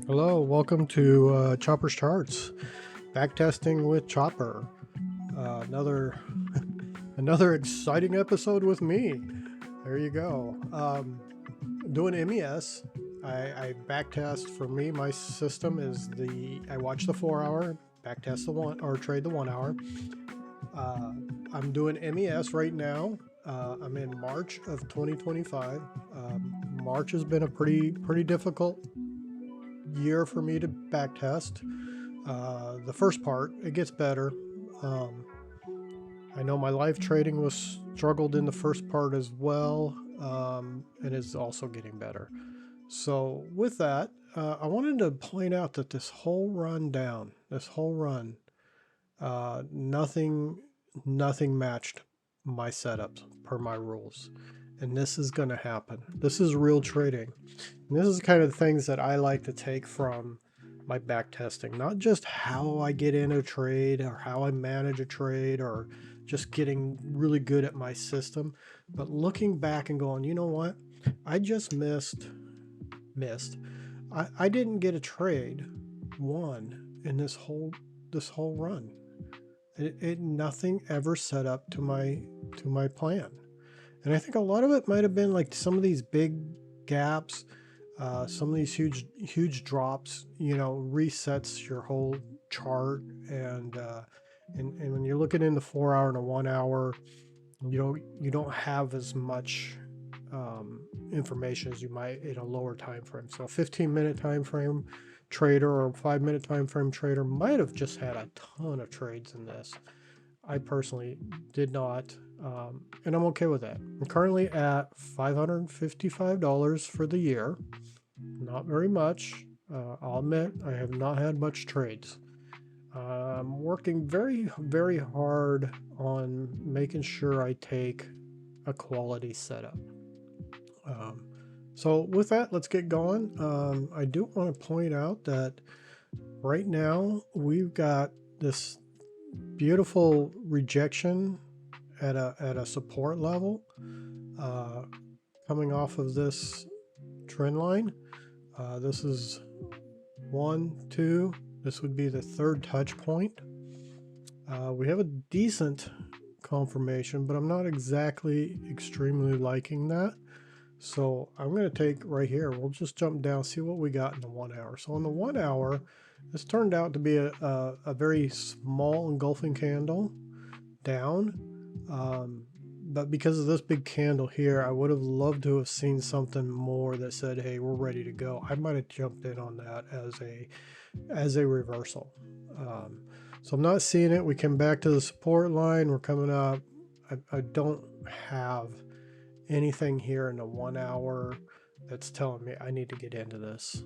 Hello, welcome to Chopper's Charts, backtesting with Chopper. Another another exciting episode with me. There you go. Doing MES. I backtest for me. My system is I watch the 4 hour, backtest the one or trade the 1 hour. I'm doing MES right now. I'm in March of 2025. March has been a pretty difficult year for me to backtest. The first part, it gets better. Um, I know my live trading was struggled in the first part as well, and is also getting better. So with that, I wanted to point out that this whole run, nothing, nothing matched my setups per my rules. And this is going to happen. This is real trading. And this is kind of the things that I like to take from my back testing, not just how I get in a trade or how I manage a trade or just getting really good at my system, but looking back and going, you know what? I just missed. I didn't get a trade won in this whole run. Nothing ever set up to my plan. And I think a lot of it might have been like some of these big gaps, some of these huge drops, resets your whole chart. And when you're looking in the 4 hour and a 1 hour, you don't have as much information as you might in a lower time frame. So a 15-minute time frame trader or a 5-minute time frame trader might have just had a ton of trades in this. I personally did not, and I'm okay with that. I'm currently at $555 for the year. Not very much. I'll admit I have not had much trades. I'm working very, very hard on making sure I take a quality setup. So with that, let's get going. I do want to point out that right now we've got this beautiful rejection at a support level coming off of this trend line. This is 1, 2. This would be the third touch point. We have a decent confirmation, but I'm not exactly extremely liking that. So I'm going to take right here. We'll just jump down, see what we got in the 1 hour. So in the 1 hour, this turned out to be a very small engulfing candle down. But because of this big candle here, I would have loved to have seen something more that said, hey, we're ready to go. I might have jumped in on that as a reversal. So I'm not seeing it. We come back to the support line. We're coming up. I don't have anything here in the 1 hour that's telling me I need to get into this.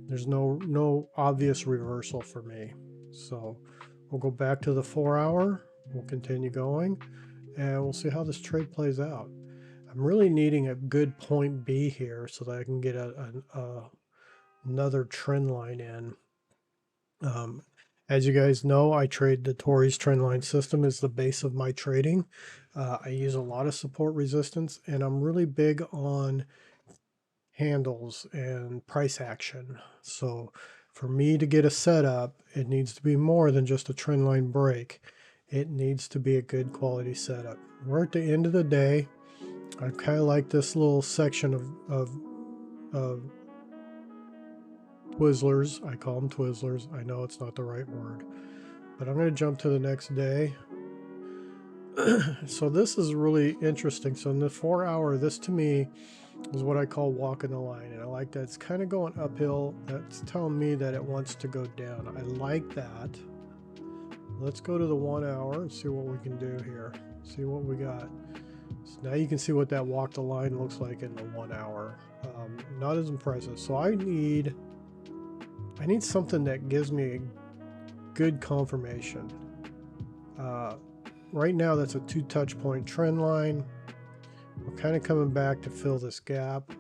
There's no obvious reversal for me. So we'll go back to the 4 hour. We'll continue going and we'll see how this trade plays out. I'm really needing a good point B here so that I can get another trend line in. As you guys know, I trade the Tories trend line system as the base of my trading. I use a lot of support resistance, and I'm really big on handles and price action. So for me to get a setup, it needs to be more than just a trend line break. It needs to be a good quality setup. We're at the end of the day. I kind of like this little section of Twizzlers. I call them Twizzlers. I know it's not the right word, but I'm going to jump to the next day. So this is really interesting. So in the 4 hour, this to me is what I call walking the line. And I like that it's kind of going uphill. That's telling me that it wants to go down. I like that. Let's go to the 1 hour and see what we can do here. See what we got. So now you can see what that walk the line looks like in the 1 hour. Not as impressive. So I need something that gives me a good confirmation. Right now that's a 2 touch point trend line. We're kind of coming back to fill this gap.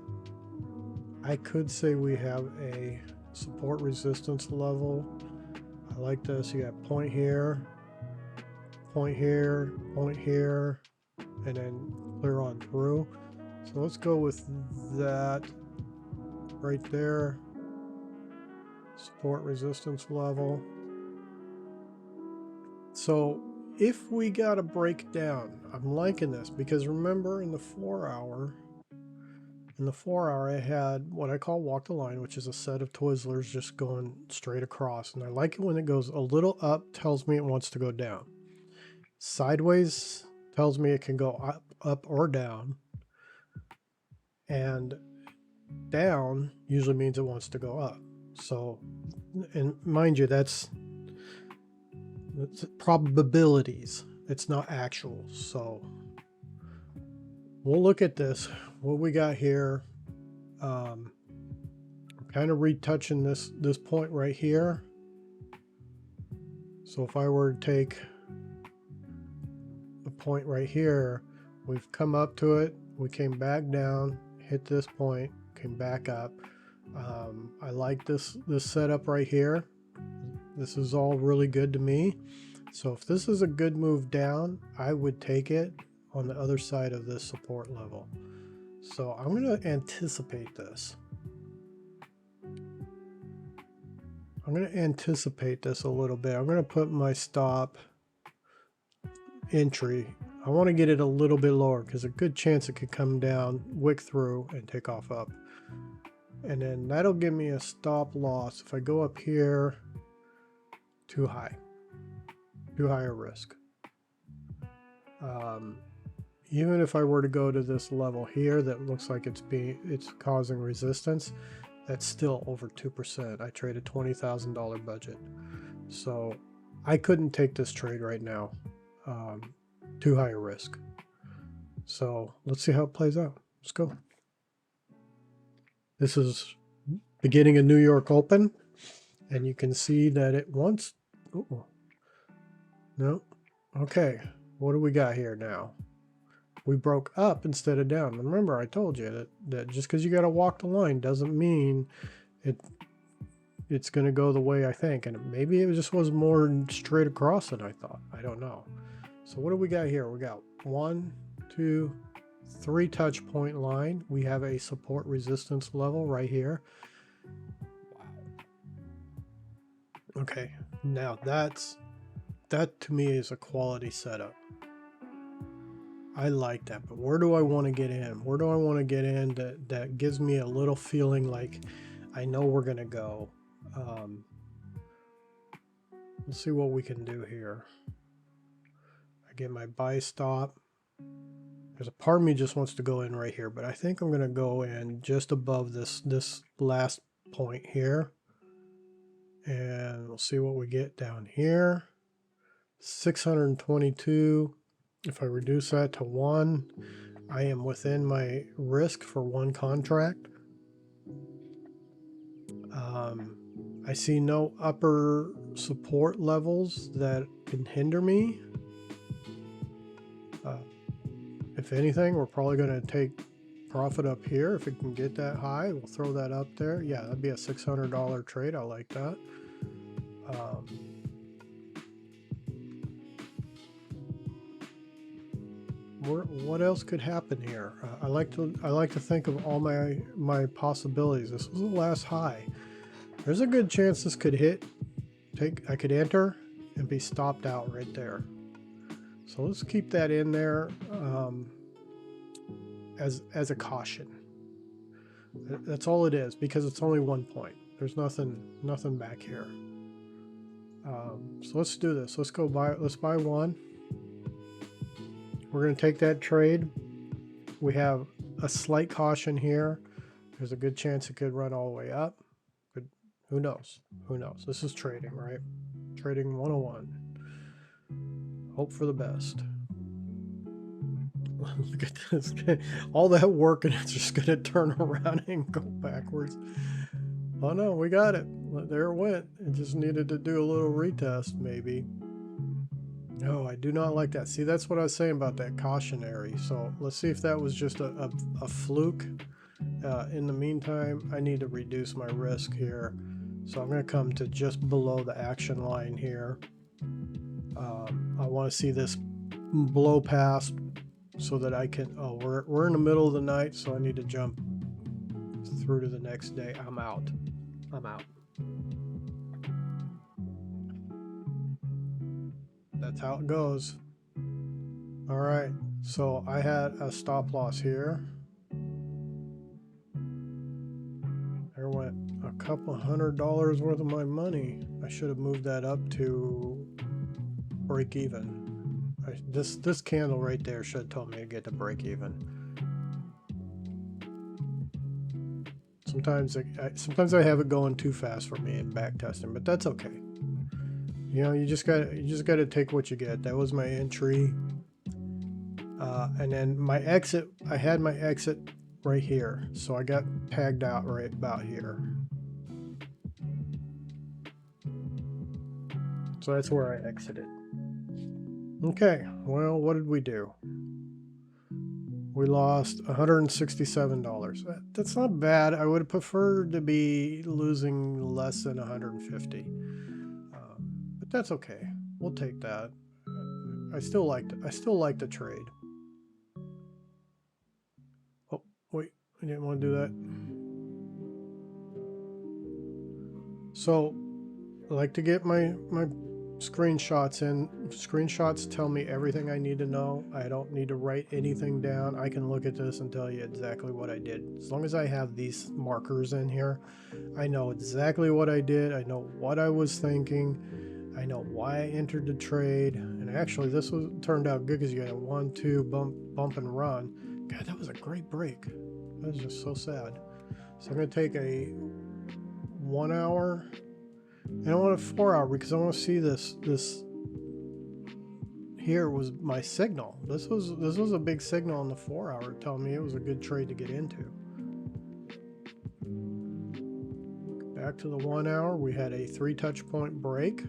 I could say we have a support resistance level. I like this. You got point here, point here, point here, and then clear on through. So let's go with that right there. Support resistance level. So if we got a breakdown, I'm liking this because remember in the 4 hour, I had what I call walk the line, which is a set of Twizzlers just going straight across. And I like it when it goes a little up, tells me it wants to go down. Sideways tells me it can go up or down. And down usually means it wants to go up. So, and mind you, that's probabilities. It's not actual. So we'll look at this. What we got here. I'm kind of retouching this point right here. So if I were to take a point right here, we've come up to it. We came back down, hit this point, came back up. I like this setup right here. This is all really good to me. So if this is a good move down, I would take it on the other side of this support level. So I'm going to anticipate this. I'm going to anticipate this a little bit. I'm going to put my stop entry. I want to get it a little bit lower because a good chance it could come down, wick through, and take off up. And then that'll give me a stop loss. If I go up here, too high a risk. Even if I were to go to this level here that looks like it's causing resistance, that's still over 2%. I trade a $20,000 budget. So I couldn't take this trade right now. Too high a risk. So let's see how it plays out. Let's go. This is beginning a New York Open, and you can see that it wants. Ooh. No. Okay. What do we got here now? We broke up instead of down. Remember, I told you that just because you got to walk the line doesn't mean it's going to go the way I think. And maybe it just was more straight across than I thought. I don't know. So what do we got here? We got 1, 2, 3 touch point line. We have a support resistance level right here. Wow. Okay. Now that to me is a quality setup. I like that, but where do I want to get in? Where do I want to get in that gives me a little feeling like I know we're going to go? Let's see what we can do here. I get my buy stop. There's a part of me just wants to go in right here, but I think I'm going to go in just above this last point here. And we'll see what we get down here. 622. If I reduce that to 1, I am within my risk for 1 contract. I see no upper support levels that can hinder me. If anything, we're probably going to take profit up here. If it can get that high, we'll throw that up there. Yeah, that'd be a $600 trade. I like that. What else could happen here? I like to think of all my possibilities. This was the last high. There's a good chance this could hit. I could enter and be stopped out right there. So let's keep that in there as a caution. That's all it is, because it's only 1 point. There's nothing back here. So let's do this. Let's buy 1. We're going to take that trade. We have a slight caution here. There's a good chance it could run all the way up. But who knows? Who knows? This is trading, right? Trading 101. Hope for the best. Look at this. All that work and it's just going to turn around and go backwards. Oh no, we got it. There it went. It just needed to do a little retest maybe. No, I do not like that. See, that's what I was saying about that cautionary. So let's see if that was just a fluke. In the meantime, I need to reduce my risk here. So I'm going to come to just below the action line here. I want to see this blow past so that I can, we're in the middle of the night, so I need to jump through to the next day. I'm out. That's how it goes. All right, so I had a stop loss here. There went a couple $100 worth of my money. I should have moved that up to break even. This candle right there should have told me to get to break even. Sometimes I have it going too fast for me in back testing, but that's okay. You know, you just gotta take what you get. That was my entry, and then my exit. I had my exit right here, so I got tagged out right about here. So that's where I exited. Okay, well, what did we do? We lost $167. That's not bad. I would have preferred to be losing less than 150, but that's okay. We'll take that. I still like the trade. Oh wait, I didn't want to do that. So I like to get my screenshots in. Screenshots tell me everything I need to know. I don't need to write anything down. I can look at this and tell you exactly what I did. As long as I have these markers in here, I know exactly what I did. I know what I was thinking. I know why I entered the trade. And actually this turned out good because you got a 1-2 bump and run. God, that was a great break. That was just so sad. So I'm going to take a 1 hour. And I want a 4 hour because I want to see this here was my signal. This was a big signal on the 4 hour telling me it was a good trade to get into. Back to the 1 hour, we had a 3 touch point break.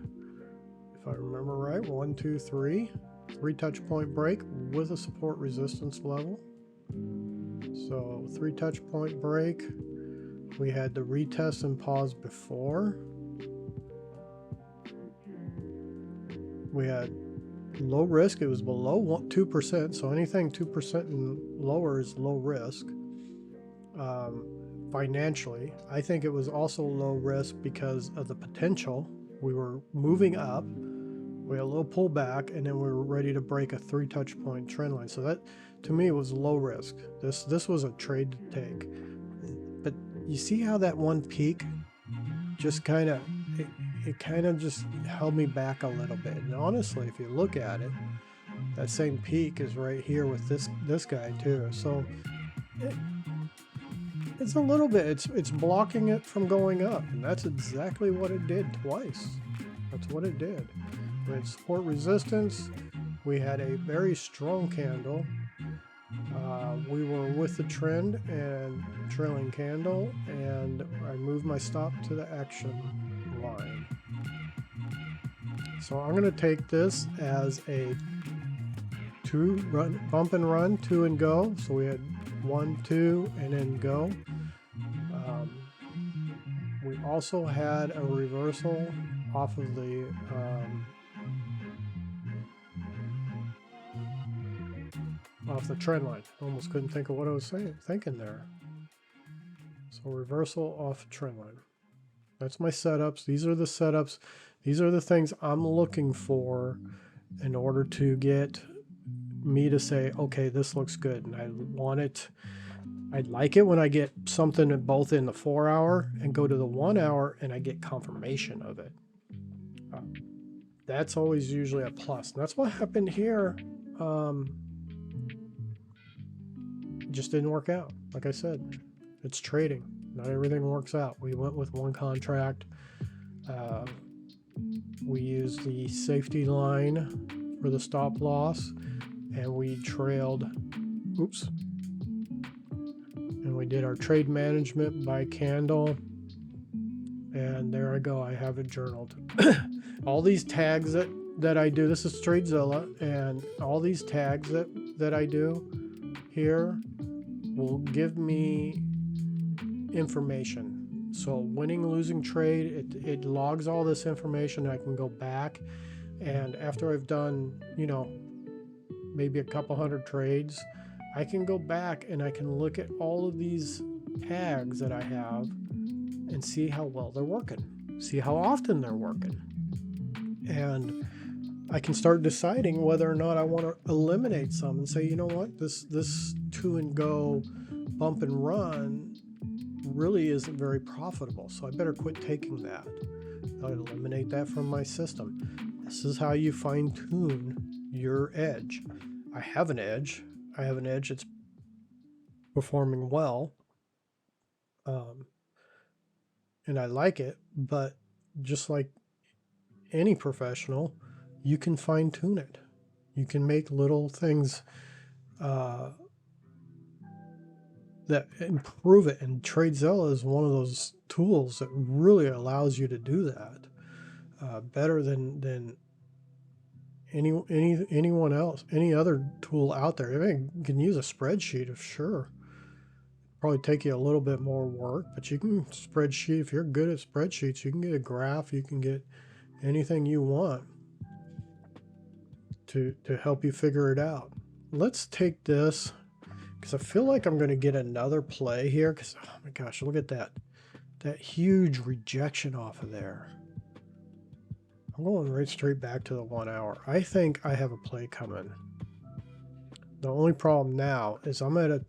If I remember right, 1, 2, 3. 3 touch point break with a support resistance level. So 3 touch point break. We had the retest and pause before. We had low risk. It was below 2%, so anything 2% and lower is low risk. Financially, I think it was also low risk because of the potential. We were moving up, we had a little pullback, and then we were ready to break a 3 touch point trend line. So that, to me, was low risk. This was a trade to take. But you see how that one peak just kind of it kind of just held me back a little bit. And honestly, if you look at it, that same peak is right here with this guy too. So it's a little bit, it's blocking it from going up, and that's exactly what it did twice. That's what it did. We had support resistance. We had a very strong candle. We were with the trend and trailing candle, and I moved my stop to the action line. So I'm going to take this as a bump and run, 2 and go. So we had 1, 2, and then go. We also had a reversal off of the trend line. Almost couldn't think of what I was thinking there. So reversal off trend line. That's my setups. These are the setups. These are the things I'm looking for in order to get me to say, okay, this looks good. And I want it. I like it when I get something both in the 4 hour and go to the 1 hour and I get confirmation of it. That's always usually a plus. And that's what happened here. It just didn't work out. Like I said, it's trading. Not everything works out. We went with one contract. We used the safety line for the stop loss, and we trailed. Oops. And we did our trade management by candle. And there I go. I have it journaled. All these tags that I do. This is TradeZilla, and all these tags that I do here will give me information. So winning, losing trade, it logs all this information. I can go back, and after I've done, maybe a couple hundred trades, I can go back and I can look at all of these tags that I have and see how well they're working, see how often they're working. And I can start deciding whether or not I want to eliminate some and say, you know what, this two and go bump and run really isn't very profitable, so I better quit taking that. I'll eliminate that from my system. This is how you fine tune your edge. I have an edge. I have an edge that's performing well, and I like it, but just like any professional, you can fine tune it. You can make little things that improve it, and TradeZilla is one of those tools that really allows you to do that better than anyone else, any other tool out there. I mean, you can use a spreadsheet, if sure. Probably take you a little bit more work, but you can spreadsheet. If you're good at spreadsheets, you can get a graph. You can get anything you want to help you figure it out. Let's take this, because I feel like I'm going to get another play here, because oh my gosh, look at that huge rejection off of there. I'm going right straight back to the 1 hour. I think I have a play coming. The only problem now is I'm at a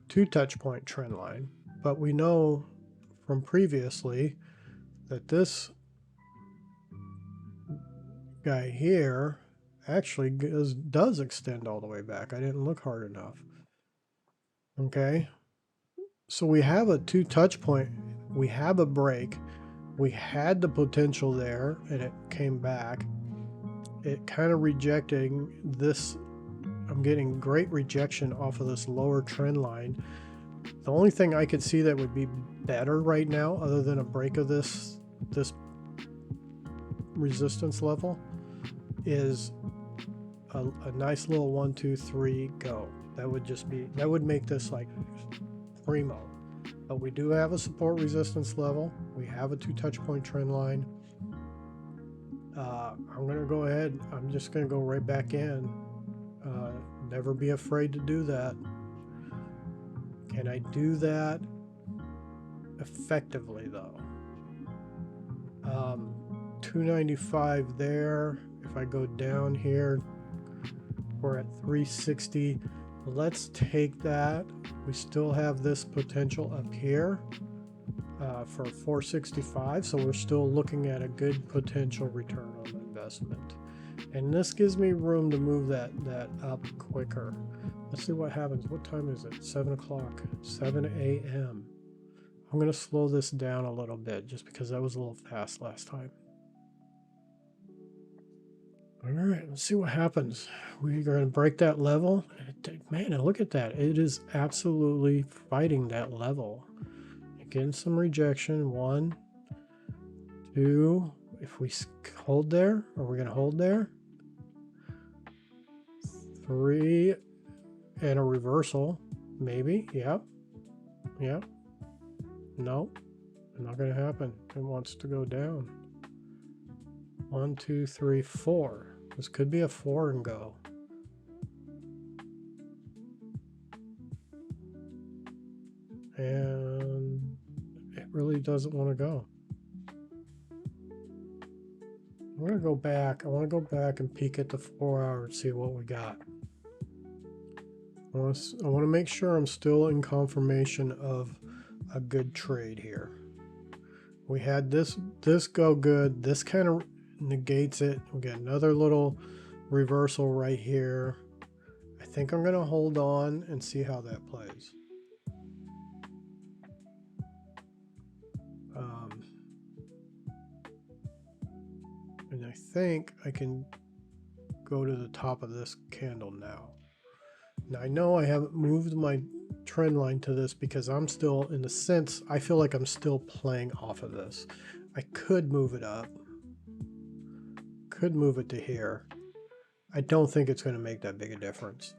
two touch point trend line, but we know from previously that this guy here actually does extend all the way back. I didn't look hard enough. Okay, so we have a two touch point, we have a break, we had the potential there, and it came back. It kind of rejecting this. I'm getting great rejection off of this lower trend line. The only thing I could see that would be better right now, other than a break of this resistance level, is a nice little 1, 2, 3 go. That would make this like primo. But we do have a support resistance level. We have a two touch point trend line. I'm going to go ahead. I'm just going to go right back in. Never be afraid to do that. Can I do that effectively though? 295 there. If I go down here, we're at 360. Let's take that. We still have this potential up here for 465, so we're still looking at a good potential return on investment. And this gives me room to move that up quicker. Let's see what happens. What time is it? 7 o'clock, 7 a.m. I'm going to slow this down a little bit just because that was a little fast last time. All right, let's see what happens. We're going to break that level. Man, look at that. It is absolutely fighting that level. Getting some rejection. 1, 2. If we hold there, are we going to hold there? 3, and a reversal, maybe. Yep. Yep. No, not going to happen. It wants to go down. 1, 2, 3, 4. This could be a 4 and go. And it really doesn't want to go. I'm going to go back. I want to go back and peek at the 4 hour and see what we got. I want to make sure I'm still in confirmation of a good trade here. We had this go good. This kind of negates it. We got another little reversal right here. I think I'm going to hold on and see how that plays. And I think I can go to the top of this candle now. Now I know I haven't moved my trend line to this because I'm still, in a sense, I feel like I'm still playing off of this. I could move it up, could move it to here. I don't think it's going to make that big a difference.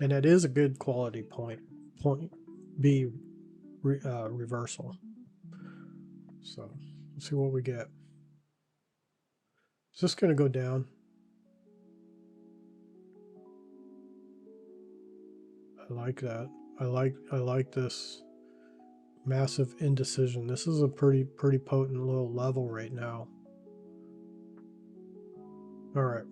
And it is a good quality point B reversal. So let's see what we get. It's just going to go down. I like that. I like this massive indecision. This is a pretty potent little level right now. All right.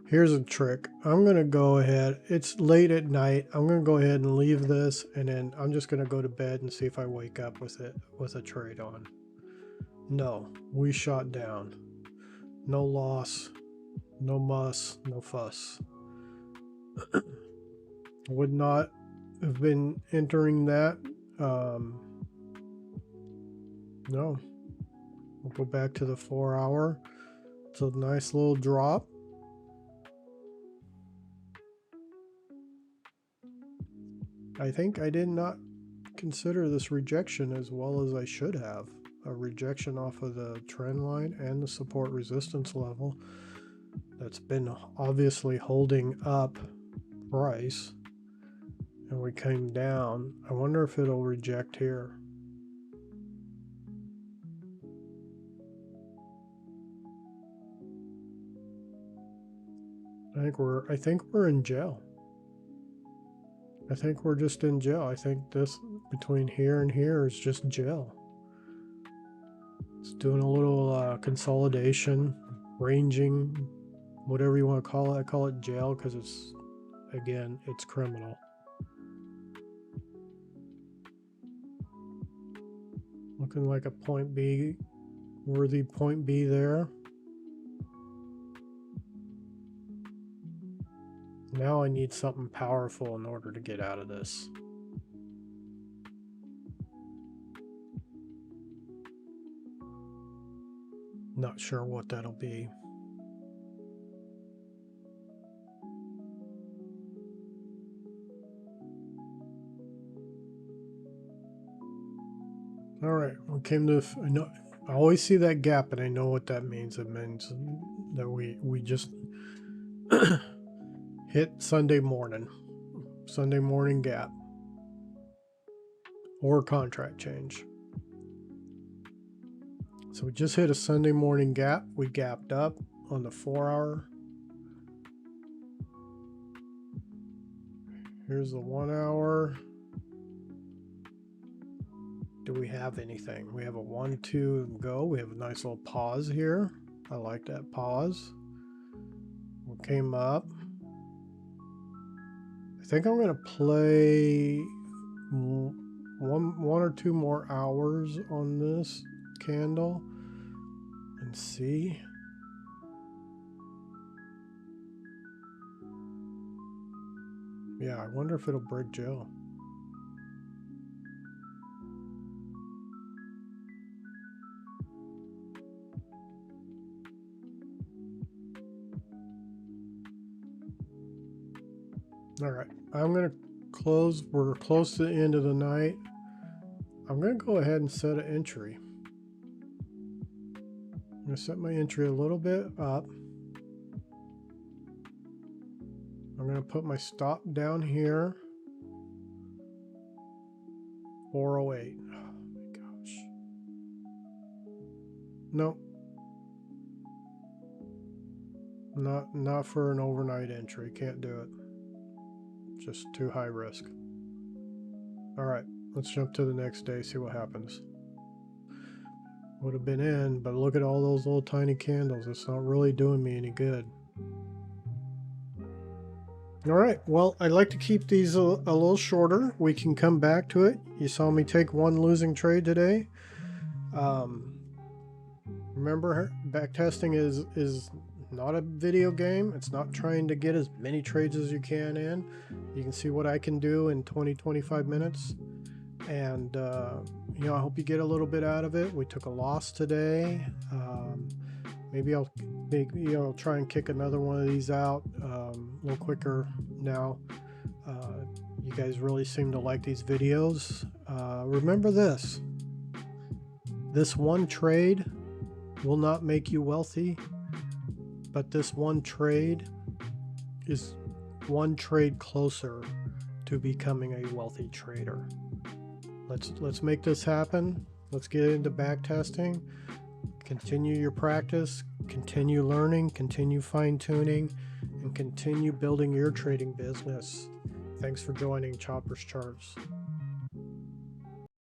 Here's a trick. I'm going to go ahead. It's late at night. I'm going to go ahead and leave this, and then I'm just going to go to bed and see if I wake up with it with a trade on. No, we shot down. No loss, no muss, no fuss. Would not have been entering that. No. We'll go back to the 4 hour. It's a nice little drop. I think I did not consider this rejection as well as I should have. A rejection off of the trend line and the support resistance level that's been obviously holding up price, and we came down. I wonder if it'll reject here. I think we're in jail. I think we're just in jail. I think this between here and here is just jail. It's doing a little consolidation, ranging, whatever you want to call it. I call it jail because it's, again, it's criminal. Looking like a point B, worthy point B there. Now I need something powerful in order to get out of this. Not sure what that'll be. All right, we came to, I always see that gap and I know what that means. It means that we just hit Sunday morning gap or contract change. So we just hit a Sunday morning gap. We gapped up on the 4 hour. Here's the 1 hour. Do we have anything? We have a 1-2 go. We have a nice little pause here. I like that pause. We came up. I think I'm going to play one or two more hours on this candle and see. Yeah, I wonder if it'll break Joe. All right, I'm going to close. We're close to the end of the night. I'm going to go ahead and set an entry. I'm going to set my entry a little bit up. I'm going to put my stop down here. 408. Oh my gosh. Nope. Not for an overnight entry. Can't do it. Just too high risk. All right, let's jump to the next day, see what happens. Would have been in, but look at all those little tiny candles. It's not really doing me any good. All right, well, I like to keep these a little shorter. We can come back to it. You saw me take one losing trade today. Remember, backtesting is not a video game. It's not trying to get as many trades as you can in. You can see what I can do in 20-25 minutes, and you know, I hope you get a little bit out of it. We took a loss today. Maybe I'll try and kick another one of these out a little quicker now. You guys really seem to like these videos. Remember this one trade will not make you wealthy, but this one trade is one trade closer to becoming a wealthy trader. Let's make this happen. Let's get into back testing. Continue your practice, continue learning, continue fine-tuning, and continue building your trading business. Thanks for joining Chopper's Charts.